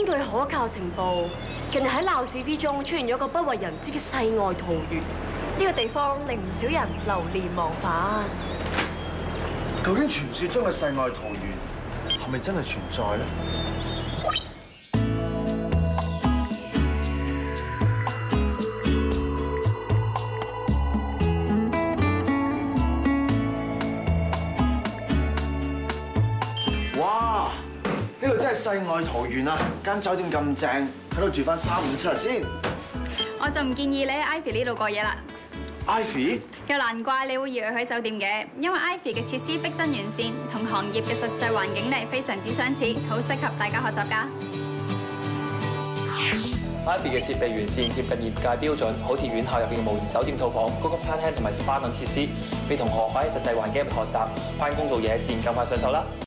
據可靠情報，近日喺鬧市之中出現咗一個不為人知嘅世外桃源。呢個地方令唔少人流連忘返。究竟傳說中嘅世外桃源係咪真係存在咧？哇！呢度真係世外桃源啊！間酒店咁正，喺度住翻3、5、7日先。我就唔建議你喺 Ivy 呢度過夜啦。Ivy？ 又難怪你會以為去酒店嘅，因為 Ivy 嘅設施逼真完善，同行業嘅實際環境咧非常之相似，好適合大家學習㗎。Ivy 嘅設備完善，貼近業界標準，好似院校入邊嘅模擬酒店套房、高級餐廳同埋 SPA 等設施，俾同學可以喺實際環境入面學習，翻工做嘢自然更快上手啦。